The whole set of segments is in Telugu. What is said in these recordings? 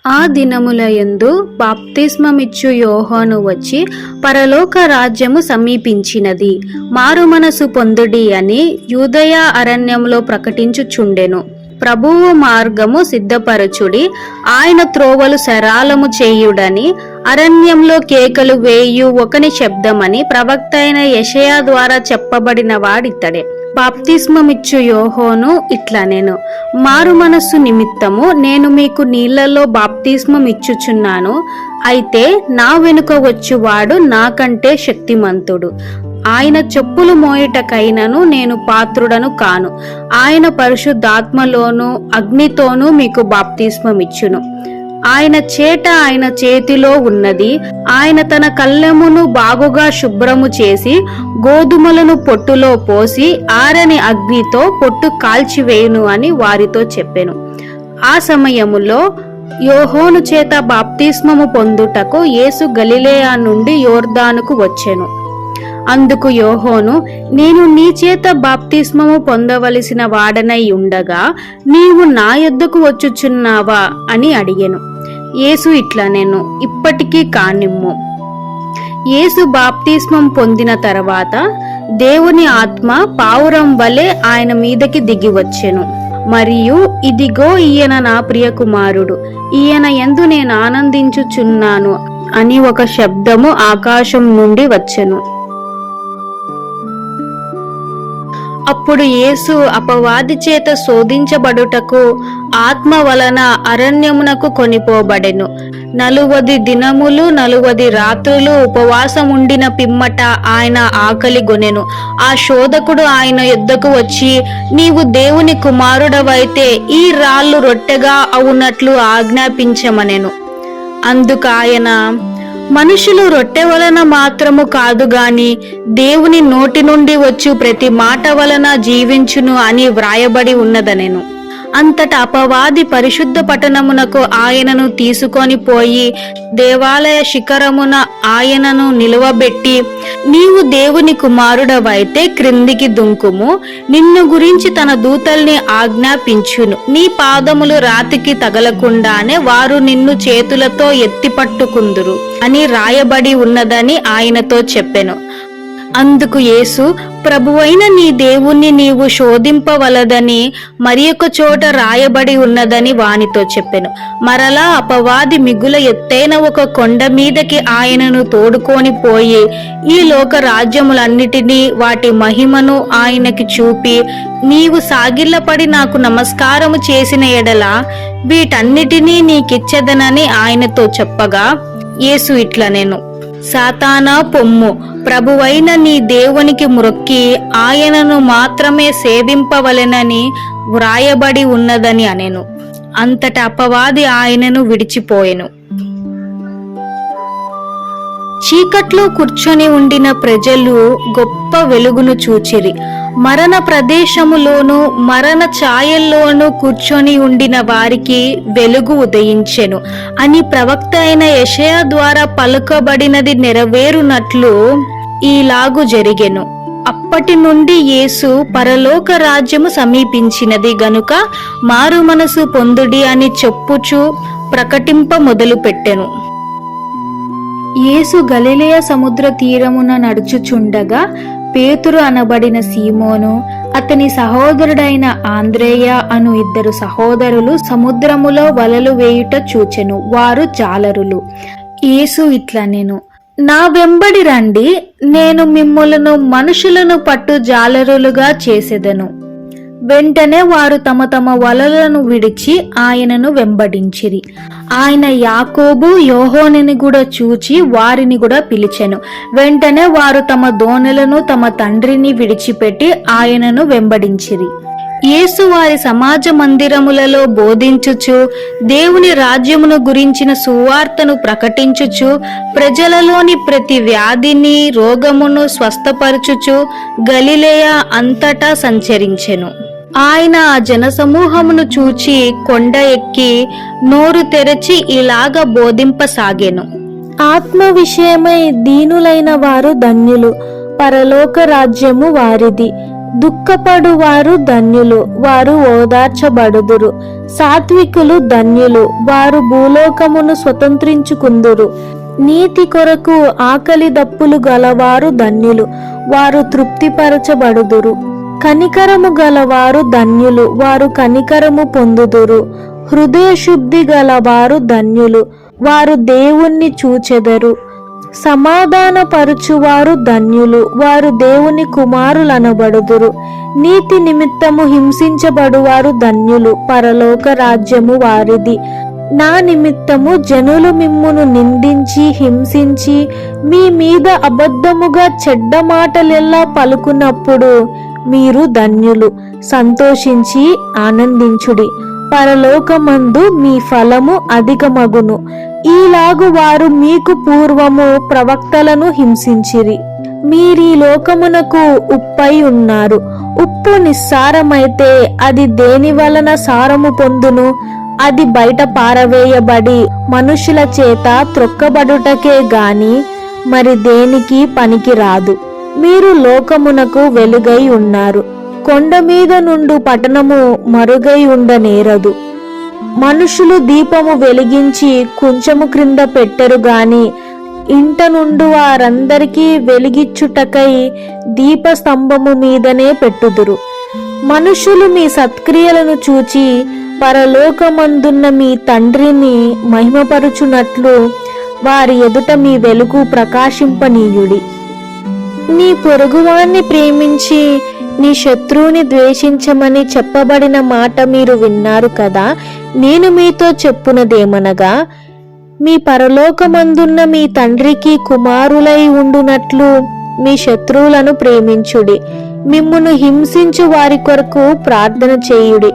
ఆ దినములయందు బాప్తిస్మమిచ్చు యోహాను వచ్చి, పరలోక రాజ్యము సమీపించినది, మారుమనసు పొందుడి అని యూదయ అరణ్యంలో ప్రకటించుచుండెను. ప్రభువు మార్గము సిద్ధపరచుడి, ఆయన త్రోవలు సరాలము చేయుడని అరణ్యంలో కేకలు వేయు ఒకని శబ్దమని ప్రవక్త అయిన యెషయా ద్వారా చెప్పబడిన వాడితడే. బాప్తిస్మమిచ్చు యోహాను ఇట్లనెను, మారు మనస్సు నిమిత్తము నేను మీకు నీళ్లలో బాప్తిస్మం ఇచ్చుచున్నాను, అయితే నా వెనుక వచ్చువాడు నాకంటే శక్తిమంతుడు, ఆయన చెప్పులు మోయుటకైనను నేను పాత్రుడను కాను, ఆయన పరిశుద్ధాత్మలోను అగ్నితోనూ మీకు బాప్తిస్మమిచ్చును. ఆయన చేట ఆయన చేతిలో ఉన్నది, ఆయన తన కళ్ళెమును బాగుగా శుభ్రము చేసి గోధుమలను పొట్టులో పోసి ఆరని అగ్నితో పొట్టు కాల్చివేయును అని వారితో చెప్పెను. ఆ సమయములో యోహాను చేత బాప్తిస్మము పొందుటకు యేసు గలిలయ నుండి యోర్దానుకు వచ్చెను. అందుకు యోహాను, నేను నీ చేత బాప్తిస్మము పొందవలసిన వాడనై ఉండగా నీవు నా యొద్దకు వచ్చుచున్నావా అని అడిగెను. యేసు ఇట్లనెను, ఇప్పటికీ కానిమ్ము. యేసు బాప్తిస్మం పొందిన తర్వాత దేవుని ఆత్మ పావురం వలె ఆయన మీదకి దిగి వచ్చెను. మరియు ఇదిగో ఈయన నా ప్రియ కుమారుడు, ఈయన యందు నేను ఆనందించుచున్నాను అని ఒక శబ్దము ఆకాశం నుండి వచ్చెను. అప్పుడు యేసు అపవాది చేత శోధించబడుటకు ఆత్మ వలన అరణ్యమునకు కొనిపోబడెను. 40 దినములు 40 రాత్రులు ఉపవాసముండిన పిమ్మట ఆయన ఆకలి గొనెను. ఆ శోధకుడు ఆయన యొద్దకు వచ్చి, నీవు దేవుని కుమారుడవైతే ఈ రాళ్ళు రొట్టెగా అవునట్లు ఆజ్ఞాపించమనెను. అందుకాయన, మనుషులు రొట్టె వలన మాత్రము కాదు గాని దేవుని నోటి నుండి వచ్చు ప్రతి మాట వలన జీవించును అని వ్రాయబడి ఉన్నదనెను. అంతటా అపవాది పరిశుద్ధ పట్టణమునకు ఆయనను తీసుకొని పోయి దేవాలయ శిఖరమున ఆయనను నిలువబెట్టి, నీవు దేవుని కుమారుడవైతే క్రిందికి దుంకుము, నిన్ను గురించి తన దూతల్ని ఆజ్ఞాపించును, నీ పాదములు రాతికి తగలకుండానే వారు నిన్ను చేతులతో ఎత్తిపట్టుకుందురు అని రాయబడి ఉన్నదని ఆయనతో చెప్పెను. అందుకు యేసు, ప్రభువైన నీ దేవుణ్ణి నీవు శోధింపవలదని మరి ఒక చోట రాయబడి ఉన్నదని వానితో చెప్పెను. మరలా అపవాది మిగుల ఎత్తైన ఒక కొండ మీదకి ఆయనను తోడుకొని పోయి ఈ లోక రాజ్యములన్నిటినీ వాటి మహిమను ఆయనకి చూపి, నీవు సాగిల్లపడి నాకు నమస్కారము చేసిన ఎడల వీటన్నిటినీ నీకిచ్చెదనని ఆయనతో చెప్పగా, యేసు ఇట్లనెను, సాతానా పొమ్ము, ప్రభువైన నీ దేవునికి మ్రొక్కి ఆయనను మాత్రమే సేవింపవలెనని వ్రాయబడి ఉన్నదని అనెను. అంతటా అపవాది ఆయనను విడిచిపోయెను. చీకట్లో కూర్చొని ఉండిన ప్రజలు గొప్ప వెలుగును చూచిరి. మరణ ప్రదేశములోను మరణ ఛాయల్లోనూ కూర్చొని ఉండిన వారికి వెలుగు ఉదయించెను అని ప్రవక్త అయిన యెషయా ద్వారా పలుకబడినది నెరవేరునట్లు ఈలాగు జరిగెను. అప్పటి నుండి యేసు పరలోక రాజ్యము సమీపించినది గనుక మారు మనసు పొందుడి అని చెప్పుచు ప్రకటింప మొదలు పెట్టెను. యేసు గలిలయ సముద్ర తీరమున నడుచుచుండగా పేతురు అనబడిన సీమోను, అతని సహోదరుడైన ఆంద్రేయ అను 2 సహోదరులు సముద్రములో వలలు వేయుట చూచెను. వారు జాలరులు. యేసు ఇట్లనెను, నా వెంబడి రండి, నేను మిమ్ములను మనుషులను పట్టు జాలరులుగా చేసెదను. వెంటనే వారు తమ తమ వలలను విడిచి ఆయనను వెంబడించిరి. ఆయన యాకోబు యోహానుని కూడా చూచి వారిని కూడా పిలిచెను. వెంటనే వారు తమ దోణెలను తమ తండ్రిని విడిచిపెట్టి ఆయనను వెంబడించిరి. యేసు వారి సమాజ మందిరములలో బోధించుచు దేవుని రాజ్యమును గురించిన సువార్తను ప్రకటించుచు ప్రజలలోని ప్రతి వ్యాధిని రోగమును స్వస్థపరచుచు గలిలయ అంతటా సంచరించెను. ఆయన ఆ జనసమూహమును చూచి కొండ ఎక్కి నోరు తెరచి ఇలాగ బోధింపసాగెను. ఆత్మ విషయమై దీనులైన వారు ధన్యులు, పరలోక రాజ్యము వారిది. దుఃఖపడువారు ధన్యులు, వారు ఓదార్చబడుదురు. సాత్వికులు ధన్యులు, వారు భూలోకమును స్వతంత్రించుకుందురు. నీతి కొరకు ఆకలి దప్పులు గలవారు ధన్యులు, వారు తృప్తిపరచబడుదురు. కనికరము గలవారు ధన్యులు, వారు కనికరము పొందుదురు. హృదయ శుద్ధి గలవారు ధన్యులు, వారు దేవుణ్ణి చూచెదరు. సమాధానపరుచువారు ధన్యులు, వారు దేవుని కుమారులనబడుదురు. నీతి నిమిత్తము హింసించబడువారు ధన్యులు, పరలోక రాజ్యము వారిది. నా నిమిత్తము జనులు మిమ్మును నిందించి హింసించి మీ మీద అబద్ధముగా చెడ్డ మాటలెల్లా పలుకున్నప్పుడు మీరు ధన్యులు. సంతోషించి ఆనందించుడి, పరలోకమందు మీ ఫలము అధికమగును. ఈలాగు వారు మీకు పూర్వము ప్రవక్తలను హింసించిరి. మీరీ లోకమునకు ఉప్పై ఉన్నారు. ఉప్పు నిస్సారమైతే అది దేని వలన సారము పొందును? అది బయట పారవేయబడి మనుషుల చేత త్రొక్కబడుటకే గాని మరి దేనికి పనికి రాదు. మీరు లోకమునకు వెలుగై ఉన్నారు. కొండ మీద నుండు పట్టణము మరుగై ఉండనేరదు. మనుషులు దీపము వెలిగించి కుంచము క్రింద పెట్టెరు గాని ఇంట నుండి వారందరికీ వెలిగిచ్చుటకై దీపస్తంభము మీదనే పెట్టుదురు. మనుషులు మీ సత్క్రియలను చూచి పరలోకమందున్న మీ తండ్రిని మహిమపరుచునట్లు వారి ఎదుట మీ వెలుగు ప్రకాశింపనీయుడి. నీ పొరుగువాన్ని ప్రేమించి నీ శత్రువుని ద్వేషించమని చెప్పబడిన మాట మీరు విన్నారు కదా. నేను మీతో చెప్పునదేమనగా, మీ పరలోకమందున్న మీ తండ్రికి కుమారులై ఉండునట్లు మీ శత్రువులను ప్రేమించుడి. మిమ్మును హింసించు వారి కొరకు ప్రార్థన చేయుడి.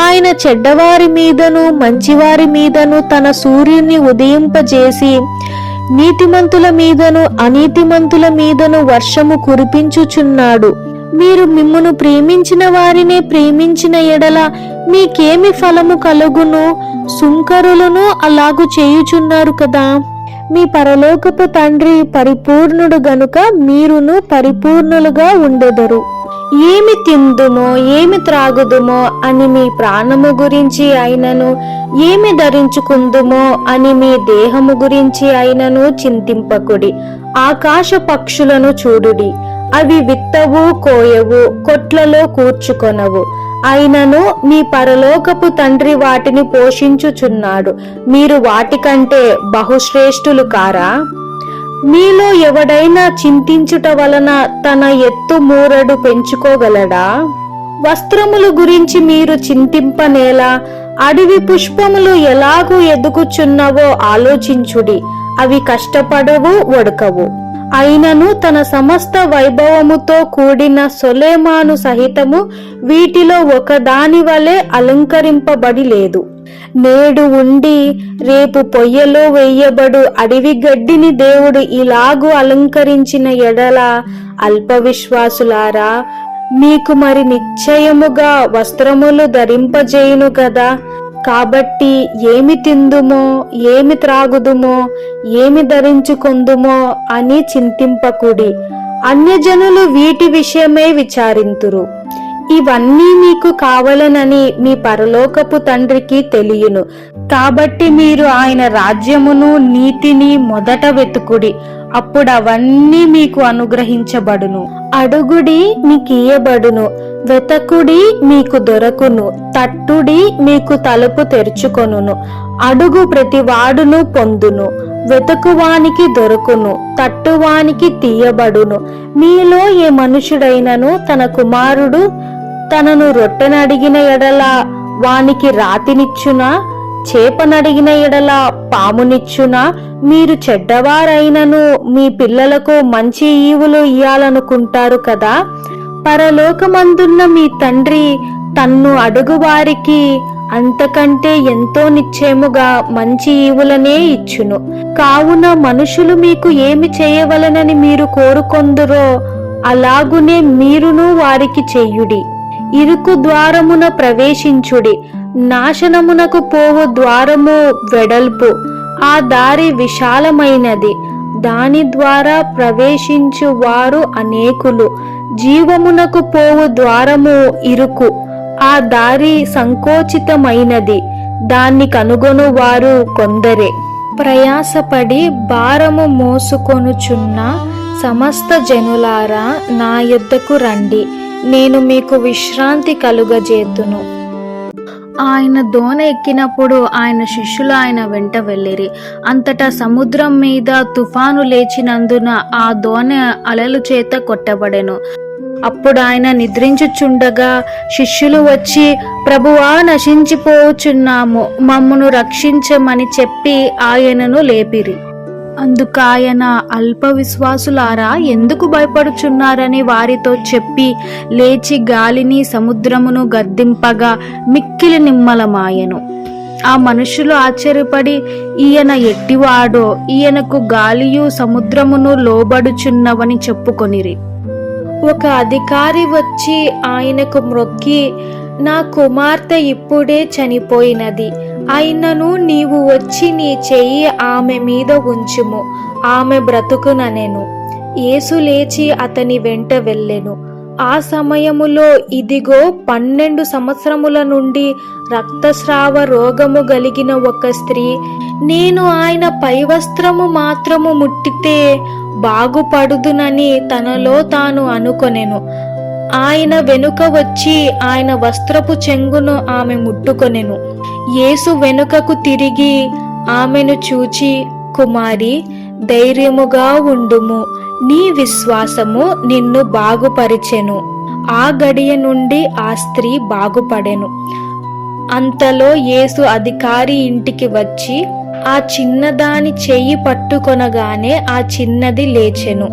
ఆయన చెడ్డవారి మీదను మంచివారి మీదను తన సూర్యుని ఉదయింపజేసి నీతిమంతుల మీదను అనీతిమంతుల మీదను వర్షము కురిపించుచున్నాడు. మీరు మిమ్మును ప్రేమించిన వారినే ప్రేమించిన ఎడల మీకేమి ఫలము కలుగును? సుంకరులను అలాగు చేయుచున్నారు కదా. మీ పరలోకపు తండ్రి పరిపూర్ణుడు గనుక మీరును పరిపూర్ణులుగా ఉండెదరు. ఏమి తిందుమో ఏమి త్రాగుదుమో అని మీ ప్రాణము గురించి అయినను, ఏమి ధరించుకుందుమో అని మీ దేహము గురించి అయినను చింతింపకుడి. ఆకాశ పక్షులను చూడుడి, అవి విత్తవు, కోయవు, కొట్లలో కూర్చుకొనవు, అయినను మీ పరలోకపు తండ్రి వాటిని పోషించుచున్నాడు. మీరు వాటికంటే బహుశ్రేష్ఠులు కారా? మీలో ఎవడైనా చింతించుట వలన తన ఎత్తు మూరడు పెంచుకోగలడా? వస్త్రముల గురించి మీరు చింతింపనేలా? అడవి పుష్పములు ఎలాగూ ఎదుగుచున్నవో ఆలోచించుడి. అవి కష్టపడవు, వడకవు. అయినను తన సమస్త వైభవముతో కూడిన సొలొమోను సహితము వీటిలో ఒకదాని వలె అలంకరింపబడి లేదు. నేడు ఉండి రేపు పొయ్యలో వేయబడు అడవి గడ్డిని దేవుడు ఇలాగు అలంకరించిన ఎడల అల్ప విశ్వాసులారా, మీకు మరి నిశ్చయముగా వస్త్రములు ధరింపజేయును కదా. కాబట్టి ఏమి తిందుమో ఏమి త్రాగుదుమో ఏమి ధరించుకొందుమో అని చింతింపకుడి. అన్యజనులు వీటి విషయమే విచారింతురు. ఇవన్నీ మీకు కావలనని మీ పరలోకపు తండ్రికి తెలియను. కాబట్టి మీరు ఆయన రాజ్యమును నీతిని మొదట వెతుకుడి, అప్పుడు అవన్నీ మీకు అనుగ్రహించబడును. అడుగుడి మీకియ్యబడును, వెతకుడి మీకు దొరకును, తట్టుడి మీకు తలుపు తెరుచుకొనును. అడుగు ప్రతివాడును పొందును, వెతుకువానికి దొరకును, తట్టువానికి తీయబడును. మీలో ఏ మనుషుడైనను తన కుమారుడు తనను రొట్టెనడిగిన ఎడల వానికి రాతినిచ్చునా? చేపనడిగిన ఎడల పామునిచ్చునా? మీరు చెడ్డవారైనను మీ పిల్లలకు మంచి ఈవులు ఇయ్యాలనుకుంటారు కదా. పరలోకమందున్న మీ తండ్రి తన్ను అడుగువారికి అంతకంటే ఎంతో నిశ్చయముగా మంచి ఈవులనే ఇచ్చును. కావున మనుషులు మీకు ఏమి చేయవలనని మీరు కోరుకొందురో అలాగునే మీరును వారికి చెయ్యుడి. ఇరుకు ద్వారమున ప్రవేశించుడి. నాశనమునకు పోవు ద్వారము వెడల్పు, ఆ దారి విశాలమైనది, దాని ద్వారా ప్రవేశించు వారు అనేకులు. జీవమునకు పోవు ద్వారము ఇరుకు, ఆ దారి సంకోచితమైనది, దాన్ని కనుగొను వారు కొందరే. ప్రయాసపడి భారము మోసుకొనుచున్న సమస్త జనులారా, నా యొద్దకు రండి, నేను మీకు విశ్రాంతి కలుగజేతును. ఆయన దోణి ఎక్కినప్పుడు ఆయన శిష్యులు ఆయన వెంట వెళ్ళిరి. అంతటా సముద్రం మీద తుఫాను లేచినందున ఆ దోణి అలల చేత కొట్టబడెను. అప్పుడు ఆయన నిద్రించుచుండగా శిష్యులు వచ్చి, ప్రభువా, నశించిపోచున్నాము, మమ్మును రక్షించమని చెప్పి ఆయనను లేపిరి. అందుకాయన, అల్ప విశ్వాసులారా, ఎందుకు భయపడుచున్నారని వారితో చెప్పి లేచి గాలిని సముద్రమును గద్దింపగా మిక్కిలి నిమ్మలమాయెను. ఆ మనుషులు ఆశ్చర్యపడి, ఈయన ఎట్టివాడో, ఈయనకు గాలియు సముద్రమును లోబడుచున్నవని చెప్పుకొనిరి. ఒక అధికారి వచ్చి ఆయనకు మ్రొక్కి, నా కుమార్తె ఇప్పుడే చనిపోయినది, అయినను నీవు వచ్చి నీ చెయ్యి ఆమె మీద ఉంచుము, ఆమె బ్రతుకుననెను. యేసు లేచి అతని వెంట వెళ్ళెను. ఆ సమయములో ఇదిగో 12 సంవత్సరముల నుండి రక్తస్రావ రోగము కలిగిన ఒక స్త్రీ, నేను ఆయన పైవస్త్రము మాత్రము ముట్టితే బాగుపడుదునని తనలో తాను అనుకొనెను. ఆయన వెనుక వచ్చి ఆయన వస్త్రపు చెంగును ఆమె ముట్టుకొనెను. యేసు వెనుకకు తిరిగి ఆమెను చూచి, కుమారి, ధైర్యముగా ఉండుము, నీ విశ్వాసము నిన్ను బాగుపరిచెను. ఆ గడియ నుండి ఆ స్త్రీ బాగుపడెను. అంతలో యేసు అధికారి ఇంటికి వచ్చి ఆ చిన్నదాని చెయ్యి పట్టుకొనగానే ఆ చిన్నది లేచెను.